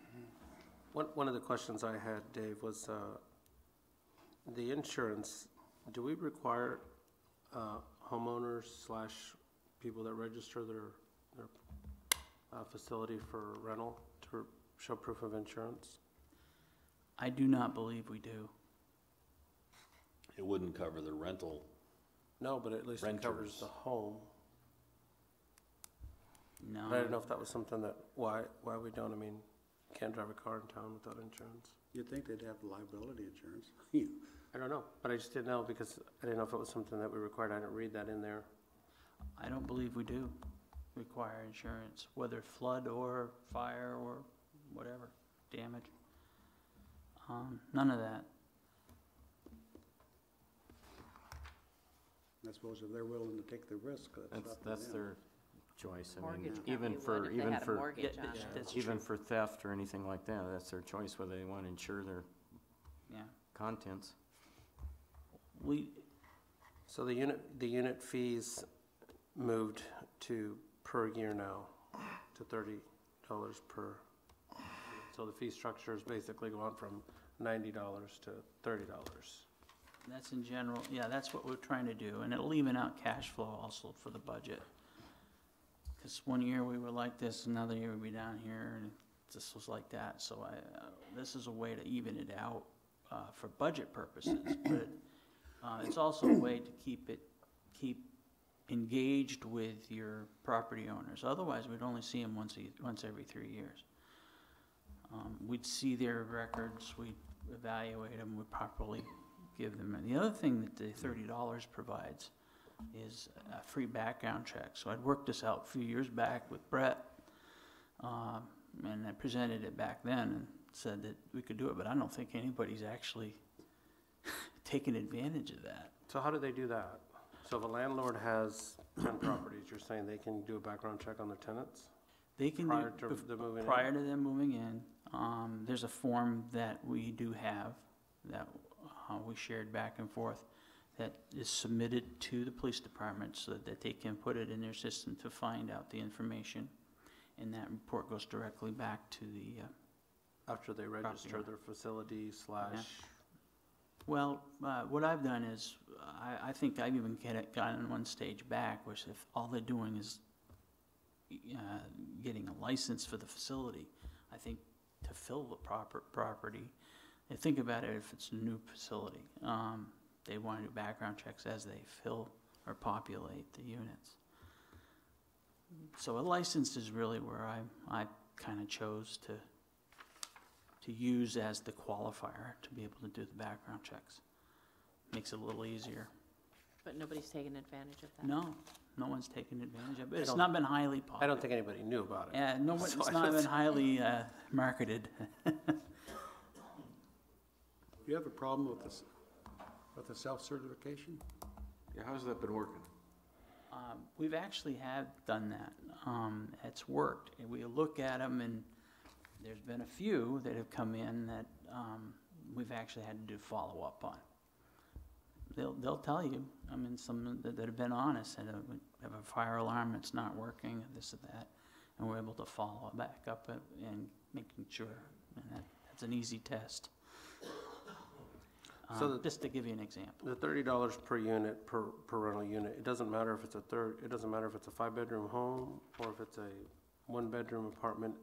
One of the questions I had, Dave, was the insurance. Do we require homeowners / people that register their facility for rental to show proof of insurance? I do not believe we do. It wouldn't cover the rental. No, but at least it covers Renters. the home. No. But I don't know if that was something that, why we don't, I mean, can't drive a car in town without insurance. You'd think they'd have liability insurance. I don't know, but I just didn't know because I didn't know if it was something that we required. I didn't read that in there. I don't believe we do require insurance, whether flood or fire or whatever, damage. None of that. I suppose if they're willing to take the risk, that's up to That's them. their choice. I mean, Mortgage even company for, would if they even had a for, mortgage on it. That's even true. for theft or anything like that, that's their choice, whether they want to insure their Yeah. contents. So the unit fees moved to per year now to $30 per. So the fee structure is basically going from $90 to $30. That's in general, yeah, that's what we're trying to do, and it'll even out cash flow also for the budget. Because one year we were like this, another year we'd be down here, and this was like that, so this is a way to even it out, for budget purposes, but, it's also a way to keep engaged with your property owners, otherwise we'd only see them once every 3 years. We'd see their records, we'd evaluate them, we'd properly give them. And the other thing that the $30 provides is a free background check. So I'd worked this out a few years back with Brett, and I presented it back then and said that we could do it, but I don't think anybody's actually taken advantage of that. So how do they do that? So if a landlord has 10 properties, you're saying they can do a background check on their tenants? They can Prior do, to them moving in? prior to them moving in, there's a form that we do have that we shared back and forth that is submitted to the police department so that they can put it in their system to find out the information. And that report goes directly back to the, After they register owner. their facility / well, what I've done is, I think I've even gotten one stage back, which if all they're doing is getting a license for the facility, I think to fill the property, and think about it if it's a new facility, they want to do background checks as they fill or populate the units. So a license is really where I kind of chose to use as the qualifier to be able to do the background checks. Makes it a little easier. But nobody's taken advantage of that? No one's taken advantage of it. It's don't- not been highly popular. I don't think anybody knew about it. Yeah, no, it's So not been highly marketed. Do you have a problem with this, with the self-certification? Yeah, how's that been working? We've actually have done that. It's worked. And we look at them, and there's been a few that have come in that we've actually had to do follow-up on. They'll tell you, I mean, some that have been honest, and we have a fire alarm that's not working, this or that, and we're able to follow back up and making sure, and that's an easy test. So Just to give you an example. The $30 per unit, per rental unit, it doesn't matter if it's it doesn't matter if it's a 5-bedroom home or if it's a 1-bedroom apartment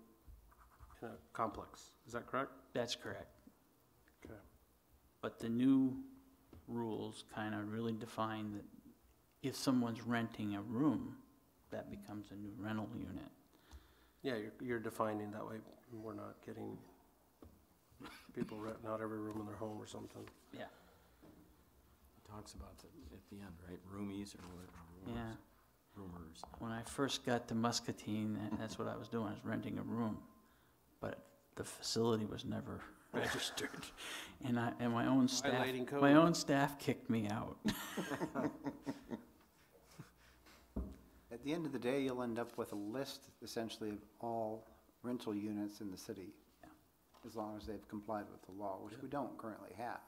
in a complex. Is that correct? That's correct. Okay. But the new rules kind of really define that if someone's renting a room, that becomes a new rental unit. Yeah, you're defining that way. We're not getting people renting out every room in their home or something. Yeah. Talks about it at the end, right? Roomies or whatever. Yeah. Roomers. When I first got to Muscatine, that's what I was doing, I was renting a room. But the facility was never registered. And my own staff kicked me out. At the end of the day, you'll end up with a list essentially of all rental units in the city, Yeah. as long as they've complied with the law, which we don't currently have.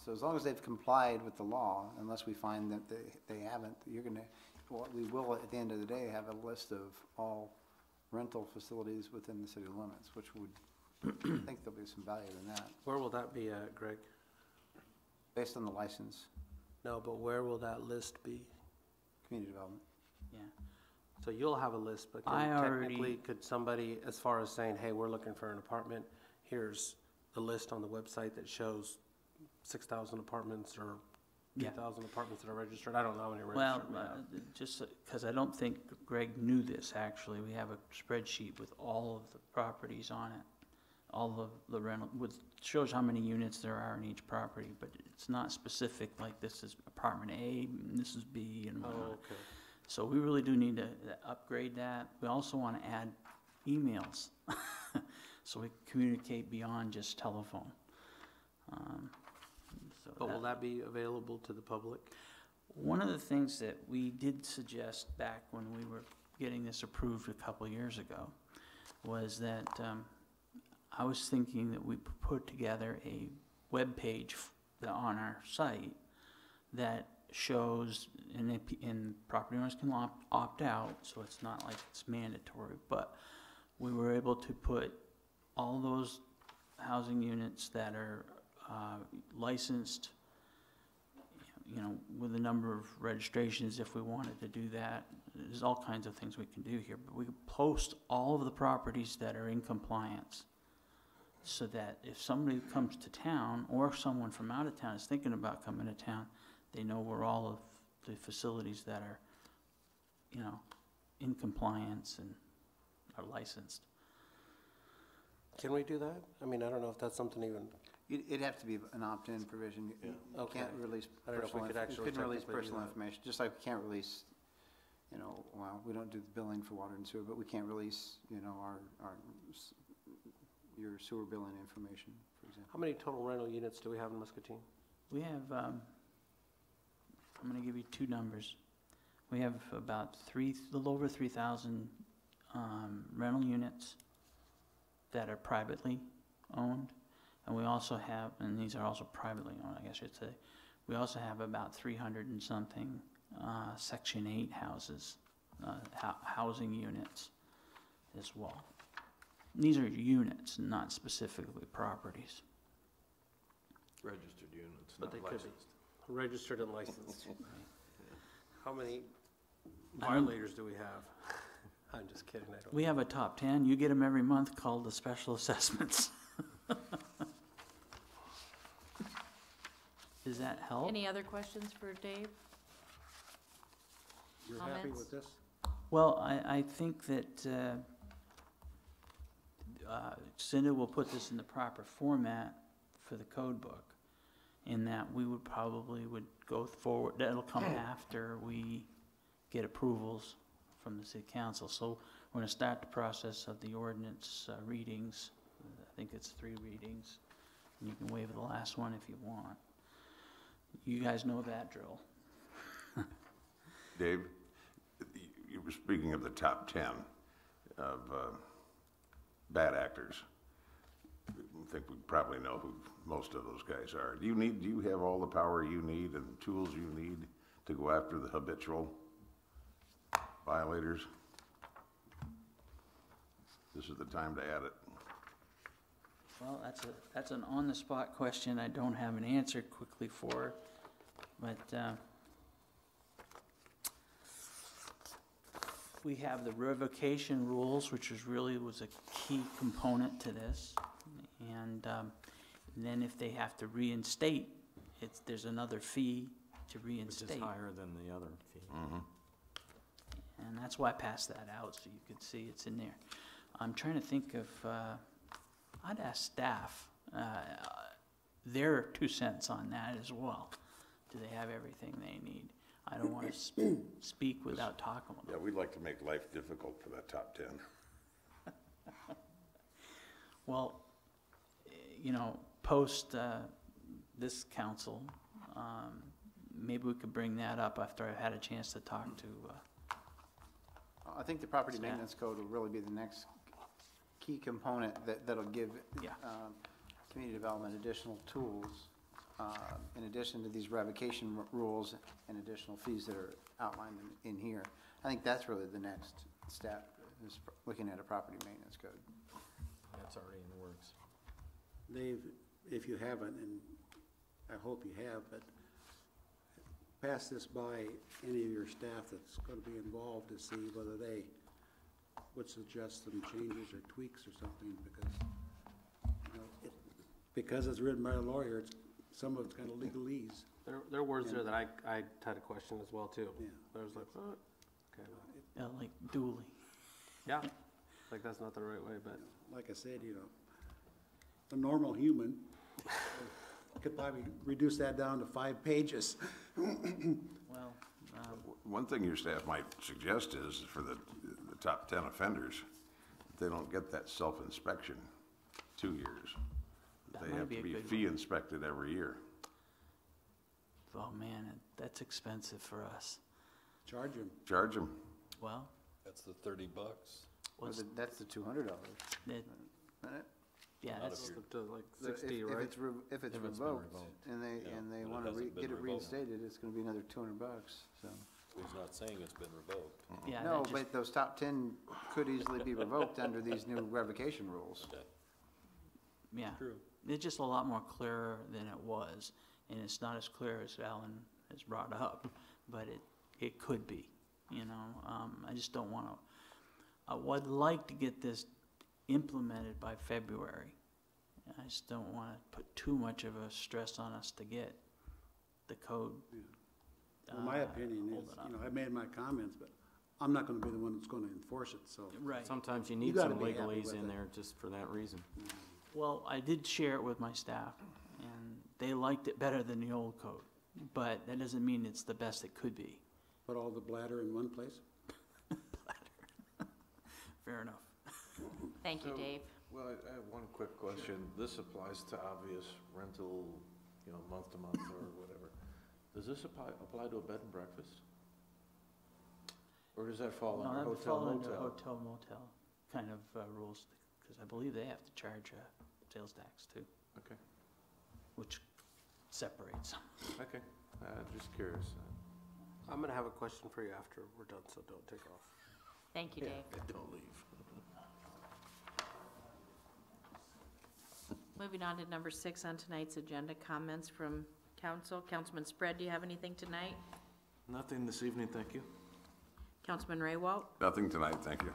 So as long as they've complied with the law, unless we find that they haven't, we will at the end of the day have a list of all rental facilities within the city limits, which would I think there'll be some value in that, Where will that be at, Greg? based on the license, No, but where will that list be? community development. Yeah. So you'll have a list, but I already- technically, could somebody, as far as saying, hey, we're looking for an apartment, here's the list on the website that shows 6,000 apartments or Yeah. 2,000 apartments that are registered? I don't know how many Well, registered we have. just because I don't think Greg knew this, actually, we have a spreadsheet with all of the properties on it. All of the rental, with, shows how many units there are in each property, but it's not specific, like this is apartment A, and this is B, and Oh, whatnot. okay. So we really do need to upgrade that. We also want to add emails, so we can communicate beyond just telephone. So But will that be available to the public? One of the things that we did suggest back when we were getting this approved a couple of years ago was that I was thinking that we put together a web page on our site that shows, and property owners can opt out, so it's not like it's mandatory, but we were able to put all those housing units that are licensed, you know, with a number of registrations if we wanted to do that. There's all kinds of things we can do here, but we could post all of the properties that are in compliance so that if somebody comes to town or someone from out of town is thinking about coming to town, they know where all of the facilities that are, you know, in compliance and are licensed. Can we do that? I mean, I don't know if that's something even, It'd have to be an opt-in provision. You Okay. can't release I don't know if we personal, could you actually couldn't release technically do personal that. information, just like we can't release, you know, well, we don't do the billing for water and sewer, but we can't release, you know, your sewer billing information, for example. how many total rental units do we have in Muscatine? We have, I'm gonna give you two numbers. We have about a little over 3,000 rental units that are privately owned. And we also have, and these are also privately owned, I guess I should say, we also have about 300 and something Section 8 houses, housing units as well. And these are units, not specifically properties. Registered units, But not they could be licensed. registered and licensed. How many violators do we have? I'm just kidding, I don't. We have a top 10. You get them every month called the special assessments. Does that help? Any other questions for Dave? You're happy Comments? with this? Well, I think that Cindy will put this in the proper format for the code book, in that we would probably go forward, that'll come after we get approvals from the city council. So we're gonna start the process of the ordinance readings. I think it's 3 readings. You can waive the last one if you want. You guys know that drill. Dave, you were speaking of the top 10 of bad actors. I think we probably know who most of those guys are. Do you have all the power you need and tools you need to go after the habitual violators? This is the time to add it. Well, that's an on-the-spot question I don't have an answer quickly for, but we have the revocation rules, which was a key component to this, and then if they have to reinstate, there's another fee to Which reinstate. is higher than the other fee. And that's why I passed that out, so you could see it's in there. I'm trying to think of, I'd ask staff, their 2 cents on that as well. Do they have everything they need? I don't want to speak without talking with them. Yeah, we'd like to make life difficult for that top 10. Well, you know, post this council, maybe we could bring that up after I've had a chance to talk to, I think the property Staff. maintenance code will really be the next key component that'll give Yeah. community development additional tools, in addition to these revocation rules and additional fees that are outlined in here. I think that's really the next step, is looking at a property maintenance code. That's already in the works. they've, if you haven't, and I hope you have, but pass this by any of your staff that's gonna be involved to see whether they would suggest some changes or tweaks or something, because, you know, because it's written by a lawyer, some of it's kind of legalese. There are words there that I had a question as well too. Yeah. I was like, what? Okay. Like duly. Yeah, like that's not the right way, but. Like I said, you know, a normal human could probably reduce that down to 5 pages. Well, One thing your staff might suggest is for the top 10 offenders, they don't get that self-inspection 2 years. That They might have be to a be good fee one. inspected every year. oh man, that's expensive for us. Charge them. Charge them. Well, That's the $30. what's, That's the $200. that, yeah, Not that's, if you're- Up to like So 60, if right? it's if it's If it's been revoked, revoked. and they Yeah, but it want to hasn't been get it revoked. reinstated, it's gonna be another $200, so. He's not saying it's been revoked. yeah, No, that just, but those top 10 could easily be revoked under these new revocation rules. Okay. yeah. True. It's just a lot more clearer than it was, and it's not as clear as Alan has brought up, but it could be, you know. I just don't want to, I would like to get this implemented by February. I just don't want to put too much of a stress on us to get the code. Well, my opinion hold is, it up. you know, I made my comments, but I'm not gonna be the one that's gonna enforce it, so. Right. Sometimes you need gotta some be happy legalese with in it. there just for that reason. Well, I did share it with my staff, and they liked it better than the old code, but that doesn't mean it's the best it could be. Put all the bladder in one place? Fair enough. Thank you, So- Dave. Well, I have one quick question. This applies to obvious rental, month to month or whatever. Does this apply to a bed and breakfast? Or does that fall No, under that would hotel fall under motel? hotel motel kind of rules, because I believe they have to charge sales tax too, Okay, which separates them. okay, just curious. I'm gonna have a question for you after we're done, so don't take off. Thank you, Dave. Don't leave. Moving on to number 6 on tonight's agenda, comments from council. Councilman Spread, do you have anything tonight? Nothing this evening, thank you. Councilman Raywalt? Nothing tonight, thank you.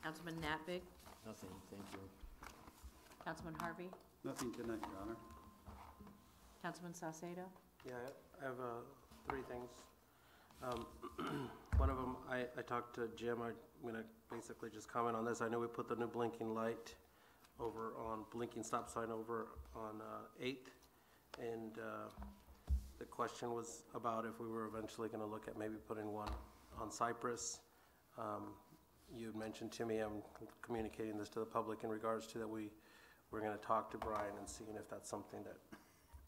Councilman Natbig? Nothing, thank you. Councilman Harvey? Nothing tonight, Your Honor. Councilman Salcedo? Yeah, I have 3 things. One of them, I talked to Jim, I'm gonna basically just comment on this. I know we put the new blinking light over on, blinking stop sign over on 8th, and the question was about if we were eventually gonna look at maybe putting one on Cypress. You had mentioned to me, I'm communicating this to the public in regards to that we're gonna talk to Brian and seeing if that's something that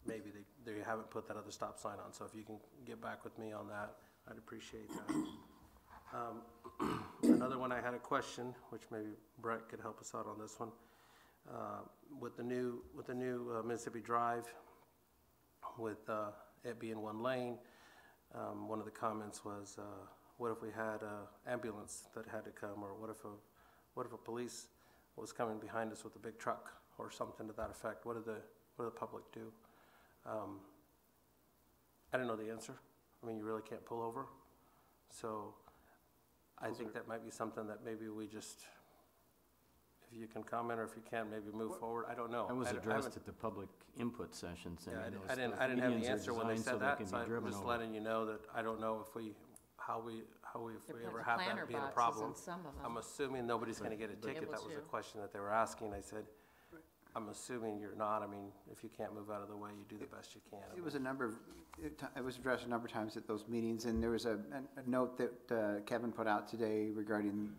maybe they haven't put that other stop sign on, so if you can get back with me on that, I'd appreciate that. Another one, I had a question, which maybe Brett could help us out on this one. With the new Mississippi Drive, with it being 1 lane, one of the comments was, what if we had an ambulance that had to come, or what if a police was coming behind us with a big truck, or something to that effect? What do the public do? I don't know the answer. I mean, you really can't pull over. So I think that might be something that maybe we just, if you can comment, or if you can, maybe move forward. I don't know. That was I addressed haven't- at the public input sessions. Yeah, mean, I didn't those have the medians are answer when they designed said so that, can so be I'm driven just over. letting you know that I don't know if how we ever have that being a problem. some of I'm assuming nobody's gonna get a ticket. Able That was a to. question that they were asking. I said, I'm assuming you're not. I mean, if you can't move out of the way, you do the best you can. It was it was addressed a number of times at those meetings, and there was a note that Kevin put out today regarding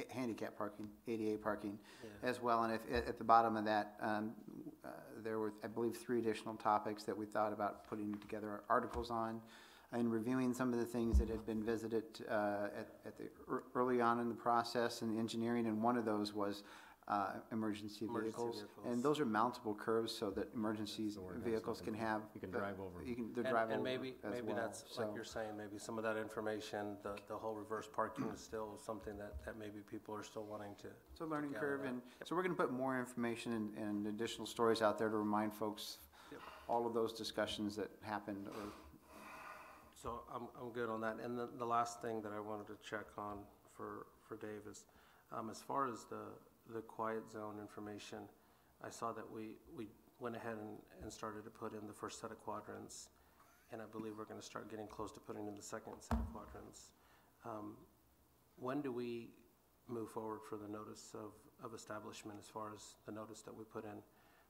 handicap parking, ADA parking as well. And at the bottom of that, there were, I believe, 3 additional topics that we thought about putting together articles on, and reviewing some of the things that had been visited early on in the process and engineering. And one of those was emergency Emergency vehicles. vehicles. And those are mountable curves so that emergency vehicles can have. You can drive over. They're drivable And maybe, as maybe well. that's, like So- you're saying, maybe some of that information, the whole reverse parking is still something that maybe people are still wanting to. It's a learning gather curve, that. and so we're gonna put more information and additional stories out there to remind folks Yep. all of those discussions that happened, or So I'm good on that. And the last thing that I wanted to check on for Dave is, as far as the quiet zone information, I saw that we went ahead and started to put in the first set of quadrants, and I believe we're gonna start getting close to putting in the second set of quadrants. When do we move forward for the notice of establishment as far as the notice that we put in?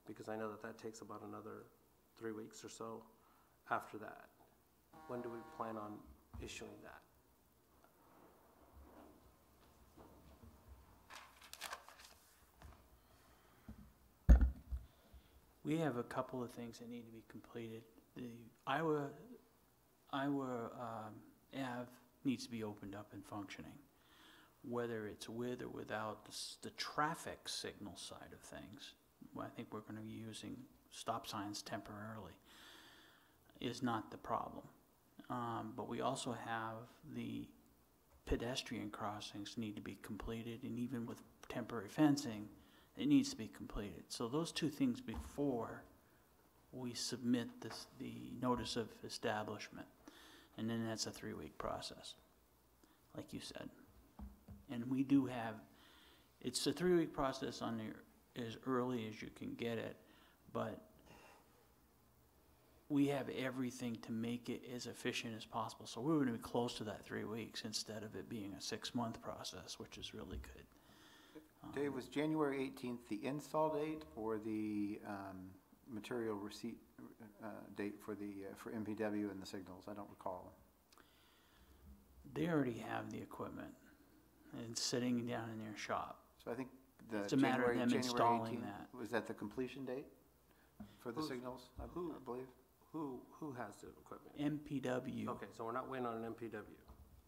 Because I know that takes about another 3 weeks or so after that. When do we plan on issuing that? We have a couple of things that need to be completed. The Iowa Ave needs to be opened up and functioning, whether it's with or without the traffic signal side of things. I think we're going to be using stop signs temporarily, is not the problem. But we also have the pedestrian crossings need to be completed, and even with temporary fencing, it needs to be completed. So those two things before we submit the notice of establishment, and then that's a 3-week process, like you said. And we do have, it's a 3-week process on as early as you can get it, but we have everything to make it as efficient as possible. So we're going to be close to that 3 weeks instead of it being a 6-month process, which is really good. Dave, was January 18th the install date or the material receipt date for MPW and the signals? I don't recall. They already have the equipment and it's sitting down in their shop. So I think the It's a matter of them January installing 18th, that. was that the completion date for the Who's- signals, I believe? Who has the equipment? MPW. Okay, so we're not waiting on an MPW.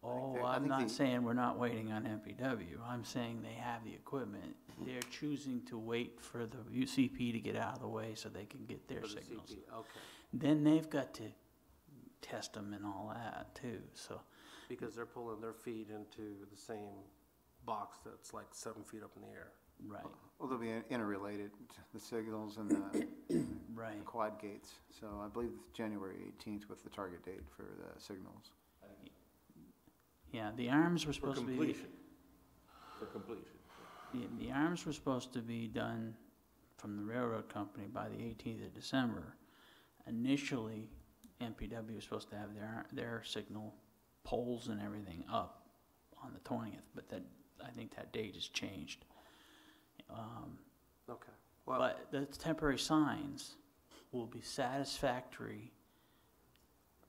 Oh, I I'm think not the- saying we're not waiting on MPW. I'm saying they have the equipment. They're choosing to wait for the UCP to get out of the way so they can get their For the signals. CP, okay. Then they've got to test them and all that too, so. Because they're pulling their feet into the same box that's like 7 feet up in the air. Right, Well, they'll be interrelated, the signals and the right. quad gates. So I believe it's January 18th was the target date for the signals. Yeah, the arms were For supposed to be. completion. For completion. The arms were supposed to be done from the railroad company by the 18th of December. Initially, MPW was supposed to have their signal poles and everything up on the 20th, but I think that date has changed. Okay. Well, But the temporary signs will be satisfactory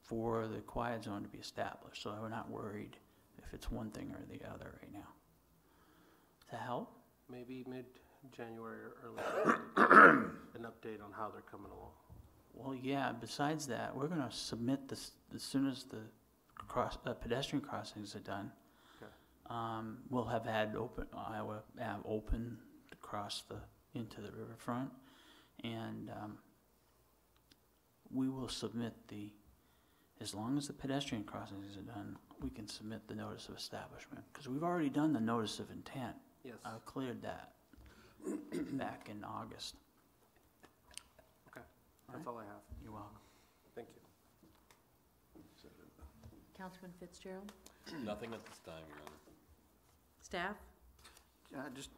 for the quiet zone to be established, so we're not worried if it's one thing or the other right now. To help? maybe mid-January or early February, an update on how they're coming along. Well, yeah, besides that, we're gonna submit this as soon as the pedestrian crossings are done. Okay. We'll have had Iowa Ave open across into the riverfront, and we will submit as long as the pedestrian crossings are done, we can submit the notice of establishment, because we've already done the notice of intent. Yes. I cleared that back in August. Okay. That's all I have. You're welcome. Thank you. Councilman Fitzgerald? Nothing at this time, Your Honor. Staff? Just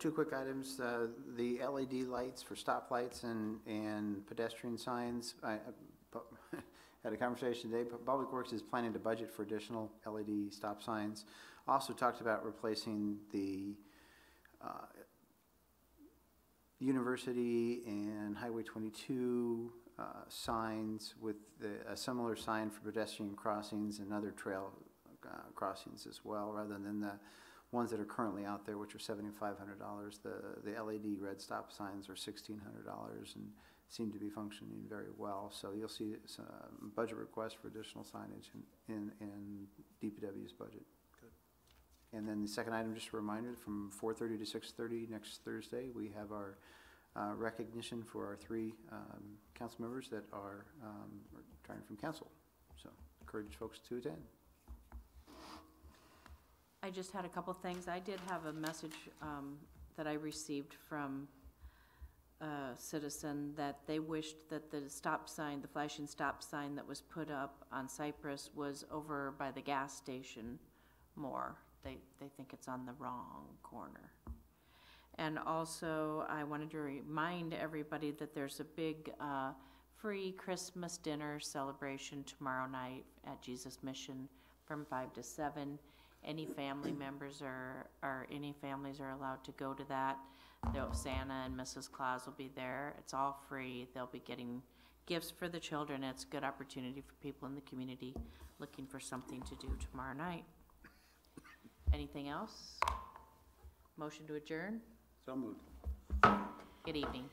2 quick items. The LED lights for stoplights and pedestrian signs. I had a conversation today. Public Works is planning to budget for additional LED stop signs. Also talked about replacing the University and Highway 22 signs with a similar sign for pedestrian crossings and other trail crossings as well, rather than the ones that are currently out there, which are $7,500. The LED red stop signs are $1,600 and seem to be functioning very well. So you'll see some budget requests for additional signage in DPW's budget. Good. And then the second item, just a reminder, from 4:30 to 6:30 next Thursday, we have our recognition for our 3 council members that are retiring from council. So encourage folks to attend. I just had a couple things. I did have a message that I received from a citizen that they wished that the stop sign, the flashing stop sign that was put up on Cypress was over by the gas station more. They think it's on the wrong corner. And also, I wanted to remind everybody that there's a big free Christmas dinner celebration tomorrow night at Jesus Mission from 5 to 7. Any family members or any families are allowed to go to that. Santa and Mrs. Claus will be there. It's all free. They'll be getting gifts for the children. It's a good opportunity for people in the community looking for something to do tomorrow night. Anything else? Motion to adjourn? So moved. Good evening.